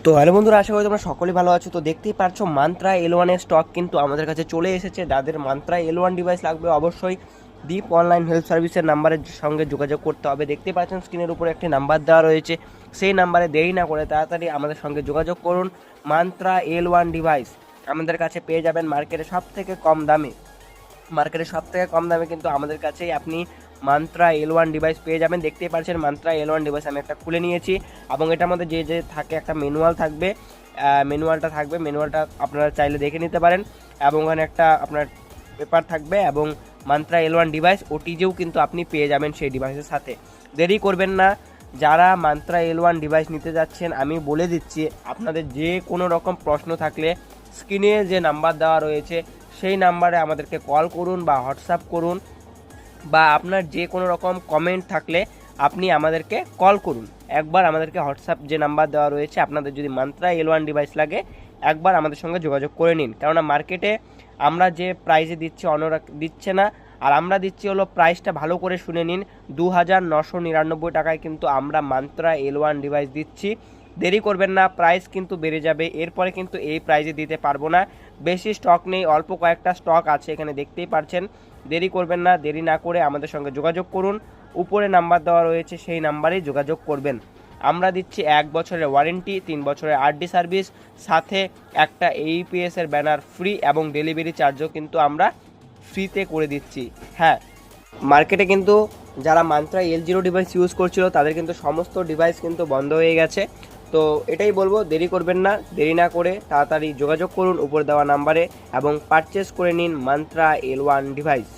তো হ্যালো বন্ধুরা, আশা করি তোমরা সকলেই ভালো আছো। তো দেখতেই পারছো মান্ত্রা L1 এর স্টক কিন্তু আমাদের কাছে চলে এসেছে। যাদের মান্ত্রা L1 ডিভাইস লাগবে অবশ্যই দীপ অনলাইন হেল্প সার্ভিসের নাম্বারের সঙ্গে যোগাযোগ করতে হবে। দেখতেই পাচ্ছেন স্ক্রিনের উপরে একটি নাম্বার দেওয়া রয়েছে, সেই নাম্বারে দেরি না করে তাড়াতাড়ি আমাদের সঙ্গে যোগাযোগ করুন। মান্ত্রা L1 ডিভাইস আমাদের কাছে পেয়ে যাবেন মার্কেটে সবথেকে কম দামে। কিন্তু আমাদের কাছেই আপনি মান্ত্রা L1 ডিভাইস পেয়ে যাবেন। দেখতেই পাচ্ছেন মান্ত্রা L1 ডিভাইস আমি একটা খুলে নিয়েছি এবং এটার মধ্যে যে থাকে একটা ম্যানুয়াল থাকবে, ম্যানুয়ালটা আপনারা চাইলে দেখে নিতে পারেন এবং ওখানে একটা আপনার পেপার থাকবে এবং মান্ত্রা L1 ডিভাইস ওটিজিও কিন্তু আপনি পেয়ে যাবেন সেই ডিভাইসের সাথে। দেরি করবেন না, যারা মান্ত্রা L1 ডিভাইস নিতে যাচ্ছেন আমি বলে দিচ্ছি, আপনাদের যে কোনো রকম প্রশ্ন থাকলে স্ক্রিনে যে নাম্বার দেওয়া রয়েছে সেই নাম্বারে আমাদেরকে কল করুন বা হোয়াটসঅ্যাপ করুন, বা আপনার যে কোনো রকম কমেন্ট থাকলে আপনি আমাদেরকে কল করুন। একবার আমাদেরকে হোয়াটসঅ্যাপ যে নাম্বার দেওয়া রয়েছে, আপনাদের যদি মান্ত্রা L1 ডিভাইস লাগে একবার আমাদের সঙ্গে যোগাযোগ করে নিন। কেননা মার্কেটে আমরা যে প্রাইসে দিচ্ছি অন্যরা দিচ্ছে না, আর আমরা দিচ্ছি হলো প্রাইসটা ভালো করে শুনে নিন, 2999 টাকায় কিন্তু আমরা মান্ত্রা L1 ডিভাইস দিচ্ছি। দেরি করবেন না, প্রাইস কিন্তু বেড়ে যাবে, এরপরে কিন্তু এই প্রাইসে দিতে পারবো না। বেশি স্টক নেই, অল্প কয়েকটা স্টক আছে এখানে দেখতেই পাচ্ছেন। দেরি করবেন না, দেরি না করে আমাদের সঙ্গে যোগাযোগ করুন। উপরে নাম্বার দেওয়া রয়েছে সেই নাম্বারেই যোগাযোগ করবেন। আমরা দিচ্ছি 1 বছরের ওয়ারেন্টি, 3 বছরের আরডি সার্ভিস, সাথে একটা AEPS এর ব্যানার ফ্রি এবং ডেলিভারি চার্জও কিন্তু আমরা ফ্রিতে করে দিচ্ছি। হ্যাঁ, মার্কেটে কিন্তু যারা মান্ত্রা L0 ডিভাইস ইউজ করছিল তাদের কিন্তু সমস্ত ডিভাইস কিন্তু বন্ধ হয়ে গেছে। তো এটাই বলবো, দেরি করবেন না, দেরি না করে তাড়াতাড়ি যোগাযোগ করুন উপরে দেওয়া নাম্বারে এবং পারচেস করে নিন মান্ত্রা L1 ডিভাইস।